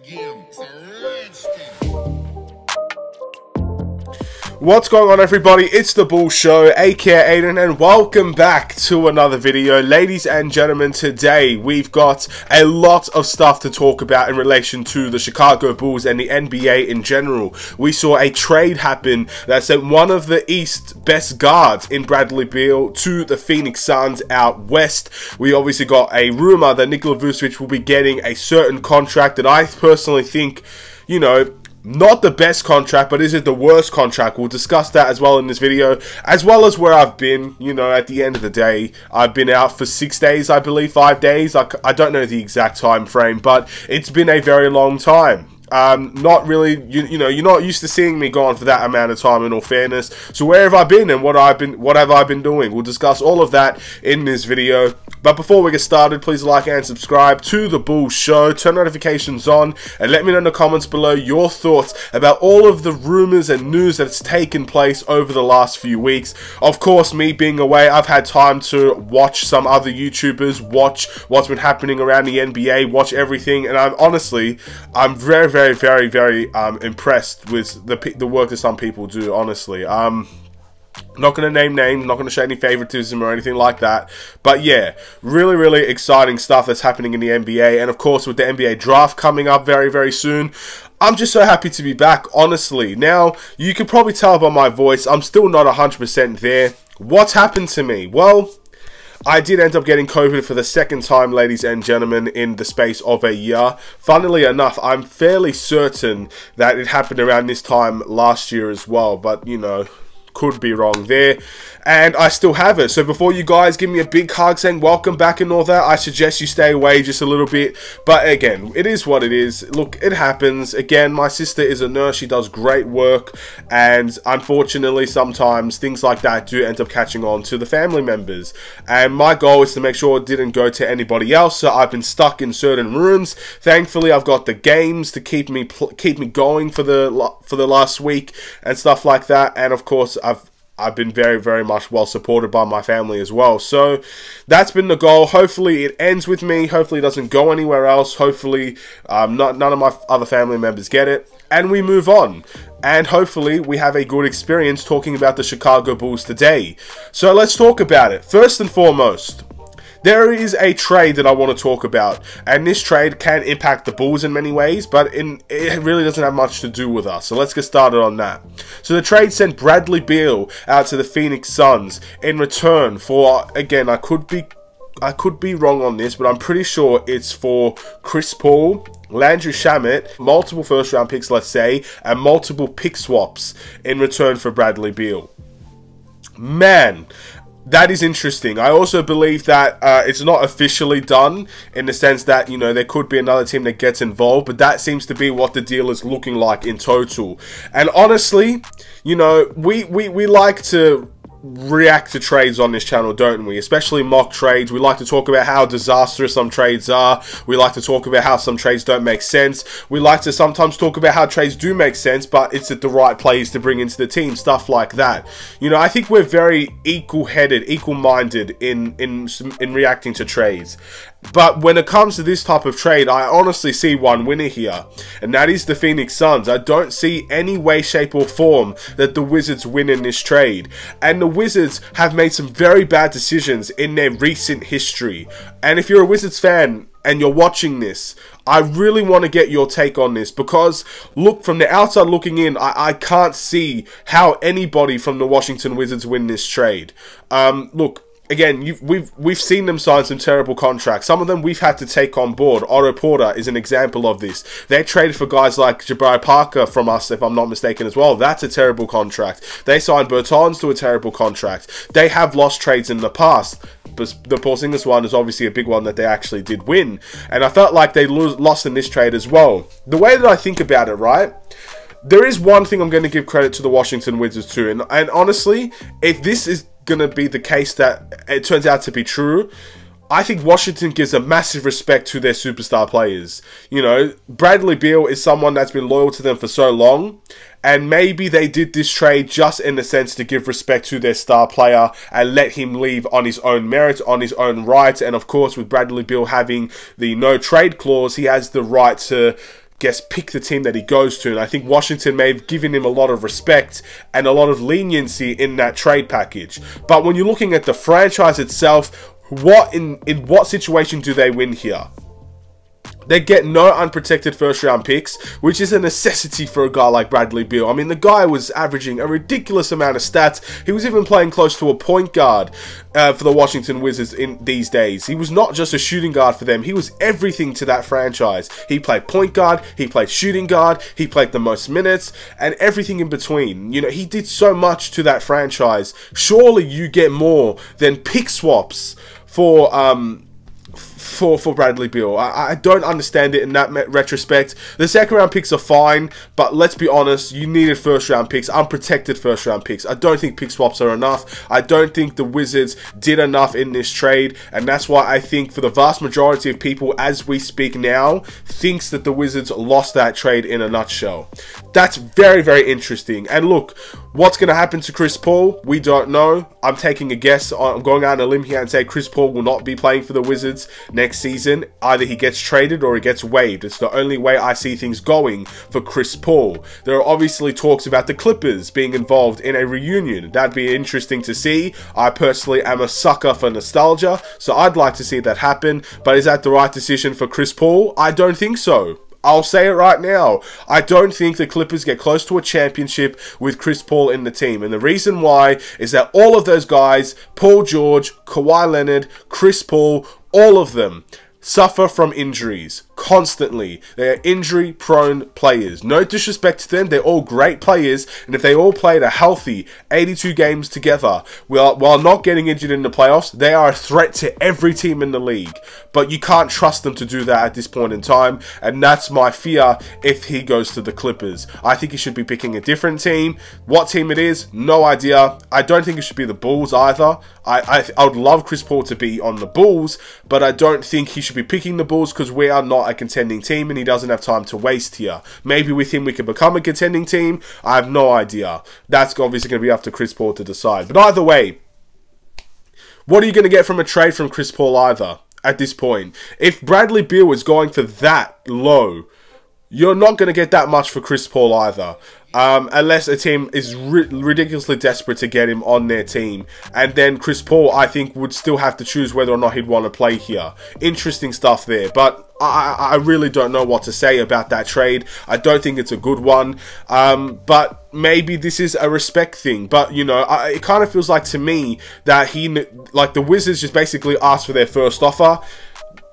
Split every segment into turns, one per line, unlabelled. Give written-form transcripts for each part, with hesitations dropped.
again. It's a redskin.
What's going on, everybody? It's the Bull Show, aka Aiden, and welcome back to another video. Ladies and gentlemen, today we've got a lot of stuff to talk about in relation to the Chicago Bulls and the NBA in general. We saw a trade happen that sent one of the East's best guards in Bradley Beal to the Phoenix Suns out west. We obviously got a rumor that Nikola Vucevic will be getting a certain contract that I personally think, you know, not the best contract, but is it the worst contract? We'll discuss that as well in this video, as well as where I've been. You know, at the end of the day, I've been out for 6 days, I believe, 5 days. I don't know the exact time frame, but it's been a very long time. Not really, you know, you're not used to seeing me gone for that amount of time, in all fairness. So where have I been and what have I been doing? We'll discuss all of that in this video. But before we get started, please like and subscribe to the Bull Show, turn notifications on, and let me know in the comments below your thoughts about all of the rumors and news that's taken place over the last few weeks. Of course, me being away, I've had time to watch some other YouTubers, watch what's been happening around the NBA, watch everything, and I'm very impressed with the work that some people do, honestly. Not going to name names, not going to show any favoritism or anything like that. But yeah, really exciting stuff that's happening in the NBA. And of course, with the NBA draft coming up very soon, I'm just so happy to be back, honestly. Now, you can probably tell by my voice, I'm still not 100% there. What's happened to me? Well, I did end up getting COVID for the second time, ladies and gentlemen, in the space of a year. Funnily enough, I'm fairly certain that it happened around this time last year as well, but, you know, could be wrong there, and I still have it. So before you guys give me a big hug saying welcome back and all that, I suggest you stay away just a little bit. But again, it is what it is. Look, it happens. Again, my sister is a nurse. She does great work, and unfortunately sometimes things like that do end up catching on to the family members, and my goal is to make sure it didn't go to anybody else. So I've been stuck in certain rooms. Thankfully, I've got the games to keep me going for the last week and stuff like that, and of course I've been very much well supported by my family as well. So that's been the goal. Hopefully it ends with me. Hopefully it doesn't go anywhere else. Hopefully none of my other family members get it, and we move on. And hopefully we have a good experience talking about the Chicago Bulls today. So let's talk about it. First and foremost, there is a trade that I want to talk about, and this trade can impact the Bulls in many ways, but it really doesn't have much to do with us. So let's get started on that. So the trade sent Bradley Beal out to the Phoenix Suns in return for, again, I could be wrong on this, but I'm pretty sure it's for Chris Paul, Landry Shamet, multiple first-round picks, let's say, and multiple pick swaps in return for Bradley Beal. Man, that is interesting. I also believe that it's not officially done in the sense that, you know, there could be another team that gets involved, but that seems to be what the deal is looking like in total. And honestly, you know, we like to react to trades on this channel, don't we? Especially mock trades. We like to talk about how disastrous some trades are. We like to talk about how some trades don't make sense. We like to sometimes talk about how trades do make sense, but it's at the right players to bring into the team, stuff like that. You know, I think we're very equal-headed, equal-minded in reacting to trades. But when it comes to this type of trade, I honestly see one winner here, and that is the Phoenix Suns. I don't see any way, shape, or form that the Wizards win in this trade. And the Wizards have made some very bad decisions in their recent history. And if you're a Wizards fan and you're watching this, I really want to get your take on this, because look, from the outside looking in, I can't see how anybody from the Washington Wizards win this trade. Look, again, we've seen them sign some terrible contracts. Some of them we've had to take on board. Otto Porter is an example of this. They traded for guys like Jabari Parker from us, if I'm not mistaken, as well. That's a terrible contract. They signed Bertans to a terrible contract. They have lost trades in the past. But the Porzingis one is obviously a big one that they actually did win. And I felt like they lost in this trade as well. The way that I think about it, right? There is one thing I'm going to give credit to the Washington Wizards too. And honestly, if this is going to be the case that it turns out to be true, I think Washington gives a massive respect to their superstar players. You know, Bradley Beal is someone that's been loyal to them for so long, and maybe they did this trade just in the sense to give respect to their star player and let him leave on his own merit, on his own right. And of course, with Bradley Beal having the no trade clause, he has the right to guess, pick the team that he goes to. And I think Washington may have given him a lot of respect and a lot of leniency in that trade package. But when you're looking at the franchise itself, in what situation do they win here? They get no unprotected first-round picks, which is a necessity for a guy like Bradley Beal. I mean, the guy was averaging a ridiculous amount of stats. He was even playing close to a point guard for the Washington Wizards in these days. He was not just a shooting guard for them. He was everything to that franchise. He played point guard, he played shooting guard, he played the most minutes, and everything in between. You know, he did so much to that franchise. Surely you get more than pick swaps for Bradley Beal. I don't understand it in that retrospect. The second round picks are fine, but let's be honest, you needed first round picks, unprotected first round picks. I don't think pick swaps are enough. I don't think the Wizards did enough in this trade, and that's why I think for the vast majority of people as we speak now, thinks that the Wizards lost that trade in a nutshell. That's very, very interesting. And look, what's going to happen to Chris Paul? We don't know. I'm taking a guess. I'm going out on a limb here and say Chris Paul will not be playing for the Wizards next season. Either he gets traded or he gets waived. It's the only way I see things going for Chris Paul. There are obviously talks about the Clippers being involved in a reunion. That'd be interesting to see. I personally am a sucker for nostalgia, so I'd like to see that happen. But is that the right decision for Chris Paul? I don't think so. I'll say it right now. I don't think the Clippers get close to a championship with Chris Paul in the team. And the reason why is that all of those guys, Paul George, Kawhi Leonard, Chris Paul, all of them suffer from injuries constantly. They are injury-prone players. No disrespect to them, they're all great players, and if they all played a healthy 82 games together, while not getting injured in the playoffs, they are a threat to every team in the league. But you can't trust them to do that at this point in time, and that's my fear if he goes to the Clippers. I think he should be picking a different team. What team it is, no idea. I don't think it should be the Bulls either. I would love Chris Paul to be on the Bulls, but I don't think he should be picking the Bulls because we are not a contending team and he doesn't have time to waste here. Maybe with him we can become a contending team. I have no idea. That's obviously going to be up to Chris Paul to decide. But either way, what are you going to get from a trade from Chris Paul either at this point? If Bradley Beal is going for that low, you're not going to get that much for Chris Paul either. Unless a team is ridiculously desperate to get him on their team. And then Chris Paul, I think, would still have to choose whether or not he'd want to play here. Interesting stuff there. But I really don't know what to say about that trade. I don't think it's a good one. But maybe this is a respect thing. But, you know, it kind of feels like to me that the Wizards just basically asked for their first offer.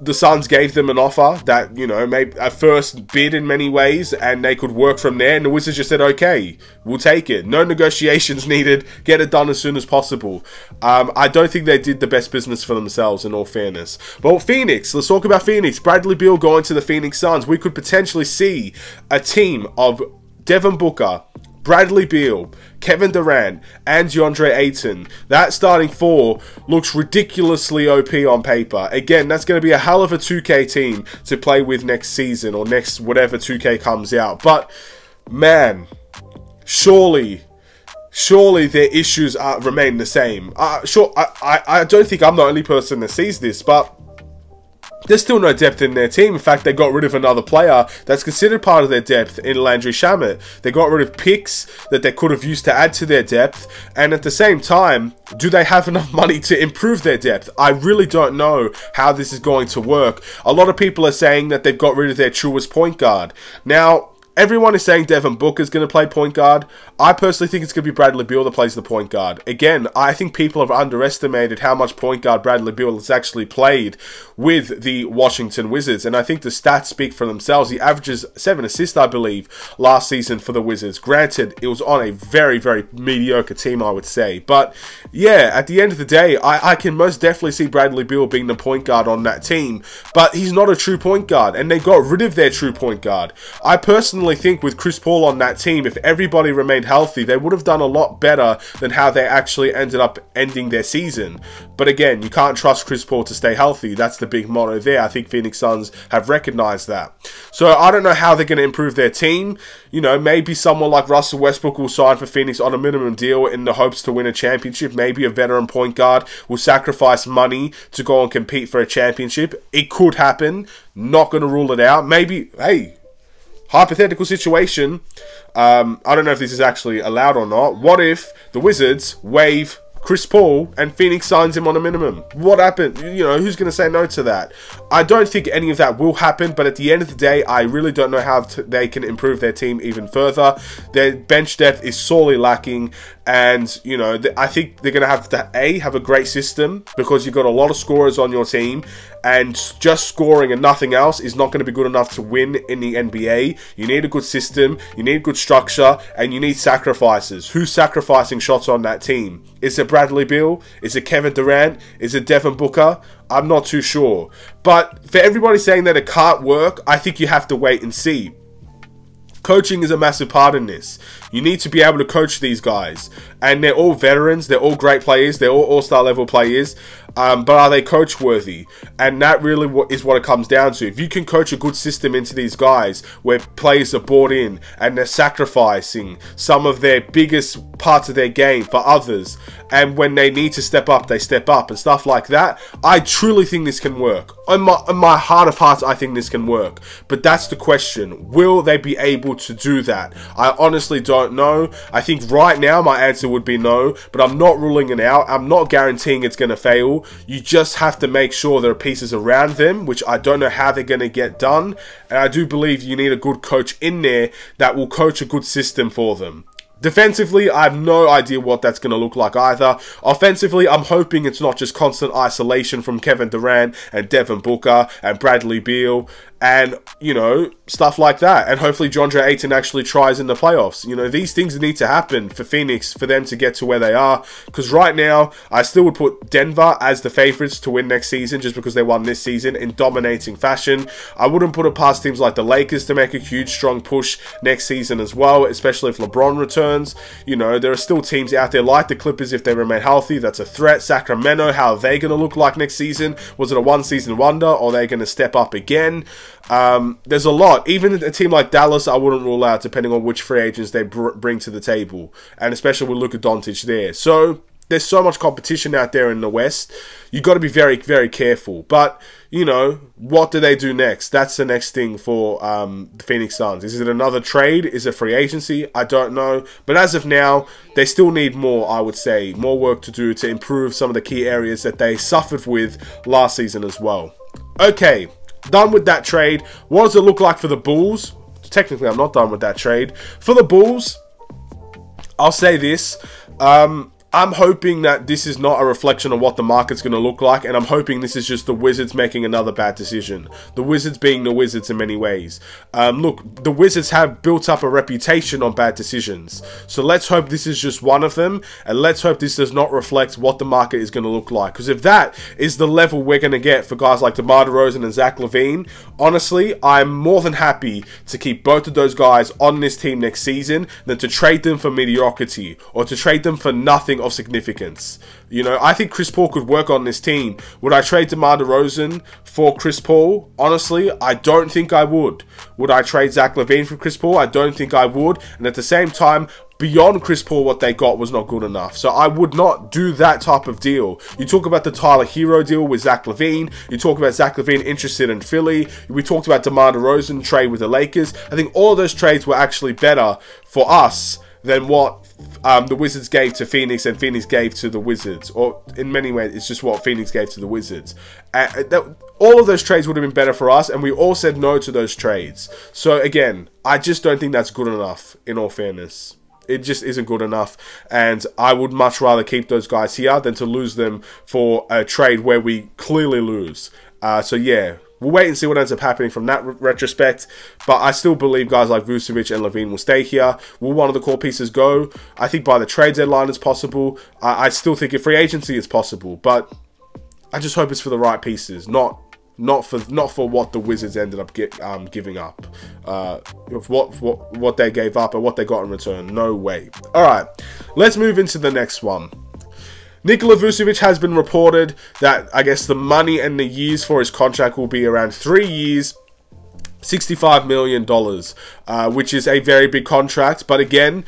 The Suns gave them an offer that, you know, maybe a first bid in many ways, and they could work from there. And the Wizards just said, okay, we'll take it. No negotiations needed. Get it done as soon as possible. I don't think they did the best business for themselves, in all fairness. But Phoenix, let's talk about Phoenix. Bradley Beal going to the Phoenix Suns. We could potentially see a team of Devin Booker, Bradley Beal, Kevin Durant, and DeAndre Ayton. That starting four looks ridiculously OP on paper. Again, that's going to be a hell of a 2K team to play with next season or next whatever 2K comes out. But, man, surely their issues remain the same. I don't think I'm the only person that sees this, but there's still no depth in their team. In fact, they got rid of another player that's considered part of their depth in Landry Shamet. They got rid of picks that they could have used to add to their depth. And at the same time, do they have enough money to improve their depth? I really don't know how this is going to work. A lot of people are saying that they've got rid of their truest point guard. Now, everyone is saying Devin Booker is going to play point guard. I personally think it's going to be Bradley Beal that plays the point guard. Again, I think people have underestimated how much point guard Bradley Beal has actually played with the Washington Wizards. And I think the stats speak for themselves. He averages 7 assists, I believe, last season for the Wizards. Granted, it was on a very, very mediocre team, I would say. But yeah, at the end of the day, I can most definitely see Bradley Beal being the point guard on that team. But he's not a true point guard. And they got rid of their true point guard. I personally think with Chris Paul on that team, if everybody remained healthy, they would have done a lot better than how they actually ended up ending their season. But again, you can't trust Chris Paul to stay healthy. That's the big motto there. I think Phoenix Suns have recognized that. So I don't know how they're going to improve their team. You know, maybe someone like Russell Westbrook will sign for Phoenix on a minimum deal in the hopes to win a championship. Maybe a veteran point guard will sacrifice money to go and compete for a championship. It could happen. Not going to rule it out. Maybe, hey, hypothetical situation, I don't know if this is actually allowed or not. What if the Wizards waive Chris Paul and Phoenix signs him on a minimum? What happened? You know, who's going to say no to that? I don't think any of that will happen, but at the end of the day, I really don't know how they can improve their team even further. Their bench depth is sorely lacking, and, you know, I think they're going to have have a great system, because you've got a lot of scorers on your team, and just scoring and nothing else is not going to be good enough to win in the NBA. You need a good system, you need good structure, and you need sacrifices. Who's sacrificing shots on that team? Is it Bradley Beal? Is it Kevin Durant? Is it Devin Booker? I'm not too sure. But for everybody saying that it can't work, I think you have to wait and see. Coaching is a massive part in this. You need to be able to coach these guys. And they're all veterans. They're all great players. They're all all-star level players. But are they coach worthy? And that really is what it comes down to. If you can coach a good system into these guys, where players are bought in and they're sacrificing some of their biggest parts of their game for others, and when they need to step up, they step up and stuff like that, I truly think this can work. In my heart of hearts, I think this can work. But that's the question. Will they be able to do that? I honestly don't know. I think right now my answer would be no, but I'm not ruling it out. I'm not guaranteeing it's going to fail. You just have to make sure there are pieces around them, which I don't know how they're going to get done. And I do believe you need a good coach in there that will coach a good system for them. Defensively, I have no idea what that's going to look like either. Offensively, I'm hoping it's not just constant isolation from Kevin Durant and Devin Booker and Bradley Beal and, you know, stuff like that. And hopefully DeAndre Ayton actually tries in the playoffs. You know, these things need to happen for Phoenix, for them to get to where they are. Because right now, I still would put Denver as the favorites to win next season, just because they won this season in dominating fashion. I wouldn't put it past teams like the Lakers to make a huge, strong push next season as well, especially if LeBron returns. You know, there are still teams out there like the Clippers, if they remain healthy, that's a threat. Sacramento, how are they going to look like next season? Was it a one-season wonder, or are they going to step up again? There's a lot. Even a team like Dallas, I wouldn't rule out, depending on which free agents they bring to the table, and especially with Luka Doncic there. So there's so much competition out there in the West. You've got to be very, very careful. But, you know, what do they do next? That's the next thing for the Phoenix Suns. Is it another trade? Is it free agency? I don't know. But as of now, they still need more, I would say. More work to do to improve some of the key areas that they suffered with last season as well. Okay, done with that trade. What does it look like for the Bulls? Technically, I'm not done with that trade. For the Bulls, I'll say this. I'm hoping that this is not a reflection of what the market's going to look like, and I'm hoping this is just the Wizards making another bad decision. The Wizards being the Wizards in many ways. Look, the Wizards have built up a reputation on bad decisions. So let's hope this is just one of them, and let's hope this does not reflect what the market is going to look like. Because if that is the level we're going to get for guys like DeMar DeRozan and Zach LaVine, honestly, I'm more than happy to keep both of those guys on this team next season than to trade them for mediocrity or to trade them for nothing of significance. You know, I think Chris Paul could work on this team. Would I trade DeMar DeRozan for Chris Paul? Honestly, I don't think I would. Would I trade Zach LaVine for Chris Paul? I don't think I would. And at the same time, beyond Chris Paul, what they got was not good enough. So I would not do that type of deal. You talk about the Tyler Hero deal with Zach LaVine. You talk about Zach LaVine interested in Philly. We talked about DeMar DeRozan trade with the Lakers. I think all of those trades were actually better for us than what the Wizards gave to Phoenix and Phoenix gave to the Wizards. Or in many ways, it's just what Phoenix gave to the Wizards. All of those trades would have been better for us, and we all said no to those trades. So again, I just don't think that's good enough, in all fairness. It just isn't good enough, and I would much rather keep those guys here than to lose them for a trade where we clearly lose. So yeah, we'll wait and see what ends up happening from that retrospect, but I still believe guys like Vucevic and LaVine will stay here. Will one of the core pieces go? I think by the trade deadline it's possible. I still think if free agency is possible, but I just hope it's for the right pieces, not for what the Wizards ended up giving up. What they gave up and what they got in return. No way. Alright, let's move into the next one. Nikola Vucevic has been reported that, I guess, the money and the years for his contract will be around 3 years, $65 million, which is a very big contract. But again,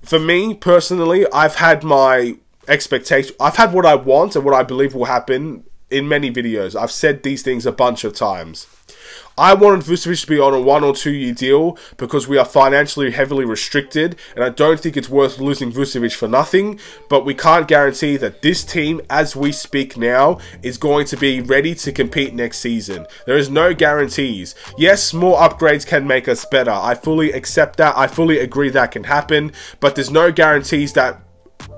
for me personally, I've had my expectation. I've had what I want and what I believe will happen in many videos. I've said these things a bunch of times. I wanted Vucevic to be on a 1 or 2 year deal because we are financially heavily restricted, and I don't think it's worth losing Vucevic for nothing, but we can't guarantee that this team, as we speak now, is going to be ready to compete next season. There is no guarantees. Yes, small upgrades can make us better. I fully accept that. I fully agree that can happen, but there's no guarantees that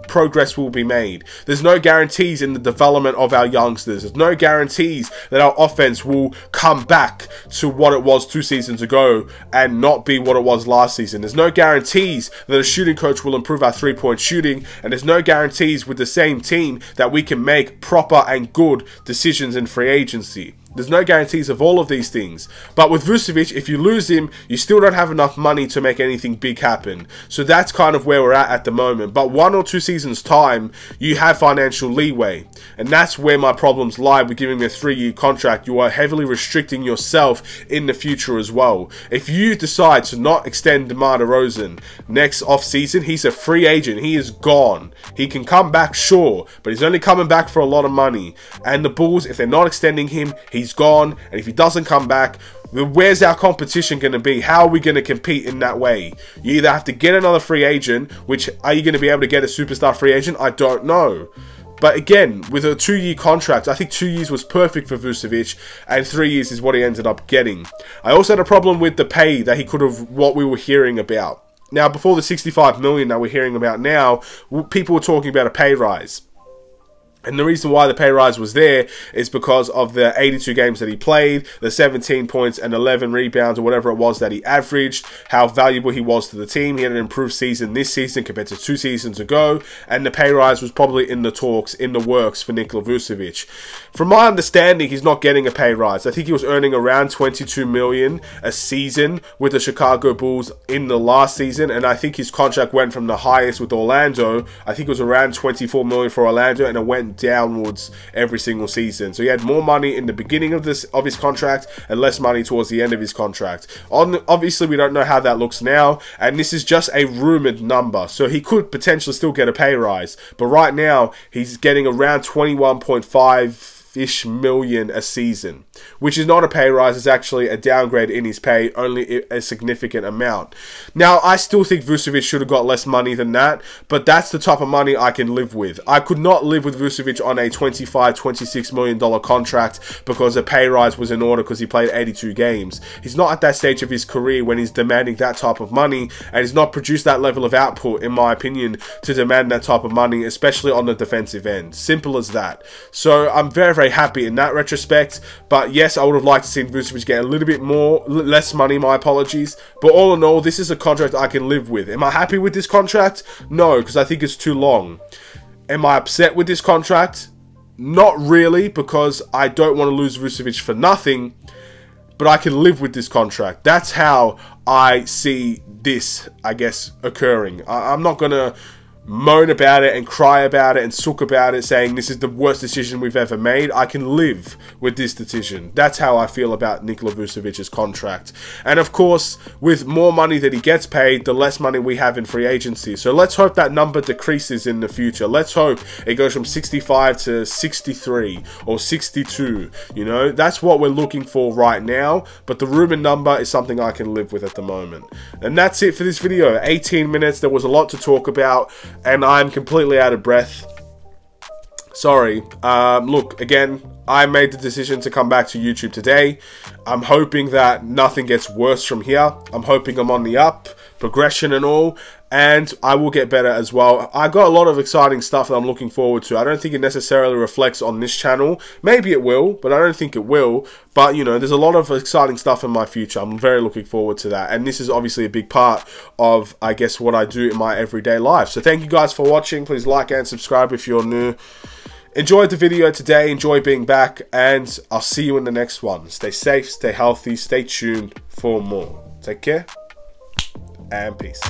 progress will be made. There's no guarantees in the development of our youngsters. There's no guarantees that our offense will come back to what it was 2 seasons ago and not be what it was last season. There's no guarantees that a shooting coach will improve our 3-point shooting, and there's no guarantees with the same team that we can make proper and good decisions in free agency. There's no guarantees of all of these things. But with Vucevic, if you lose him, you still don't have enough money to make anything big happen. So that's kind of where we're at the moment. But 1 or 2 seasons time, you have financial leeway. And that's where my problems lie with giving him a 3-year contract. You are heavily restricting yourself in the future as well. If you decide to not extend DeMar DeRozan next offseason, he's a free agent. He is gone. He can come back, sure, but he's only coming back for a lot of money. And the Bulls, if they're not extending him, he's gone. And if he doesn't come back, where's our competition going to be? How are we going to compete in that way? You either have to get another free agent, which are you going to be able to get a superstar free agent? I don't know. But again, with a 2-year contract, I think 2 years was perfect for Vucevic, and 3 years is what he ended up getting. I also had a problem with the pay that he could have, what we were hearing about. Now, before the $65 million that we're hearing about now, people were talking about a pay rise. And the reason why the pay rise was there is because of the 82 games that he played, the 17 points and 11 rebounds or whatever it was that he averaged, how valuable he was to the team. He had an improved season this season compared to 2 seasons ago, and the pay rise was probably in the talks, in the works for Nikola Vucevic. From my understanding, he's not getting a pay rise. I think he was earning around $22 million a season with the Chicago Bulls in the last season, and I think his contract went from the highest with Orlando. I think it was around $24 million for Orlando, and it went downwards every single season. So he had more money in the beginning of his contract and less money towards the end of his contract. Obviously, we don't know how that looks now, and this is just a rumored number. So he could potentially still get a pay rise, but right now he's getting around 21.5-ish million a season, which is not a pay rise. It's actually a downgrade in his pay, only a significant amount. Now, I still think Vucevic should have got less money than that, but that's the type of money I can live with. I could not live with Vucevic on a $26 million contract because a pay rise was in order because he played 82 games. He's not at that stage of his career when he's demanding that type of money, and he's not produced that level of output, in my opinion, to demand that type of money, especially on the defensive end. Simple as that. So I'm very, very happy in that retrospect, but yes, I would have liked to see Vucevic get a little bit less money, my apologies, but all in all, this is a contract I can live with. Am I happy with this contract? No, because I think it's too long. Am I upset with this contract? Not really, because I don't want to lose Vucevic for nothing, but I can live with this contract. That's how I see this, I guess, occurring. I'm not going to moan about it and cry about it and sook about it saying this is the worst decision we've ever made. I can live with this decision. That's how I feel about Nikola Vucevic's contract. And of course, with more money that he gets paid, the less money we have in free agency. So let's hope that number decreases in the future. Let's hope it goes from 65 to 63 or 62. You know, that's what we're looking for right now. But the rumored number is something I can live with at the moment. And that's it for this video. 18 minutes. There was a lot to talk about, and I'm completely out of breath. Sorry. Look, again, I made the decision to come back to YouTube today. I'm hoping that nothing gets worse from here. I'm hoping I'm on the up, progression and all, and I will get better as well. I got a lot of exciting stuff that I'm looking forward to. I don't think it necessarily reflects on this channel. Maybe it will, but I don't think it will. But, you know, there's a lot of exciting stuff in my future. I'm very looking forward to that. And this is obviously a big part of, I guess, what I do in my everyday life. So thank you guys for watching. Please like and subscribe if you're new. Enjoyed the video today. Enjoy being back. And I'll see you in the next one. Stay safe, stay healthy, stay tuned for more. Take care and peace.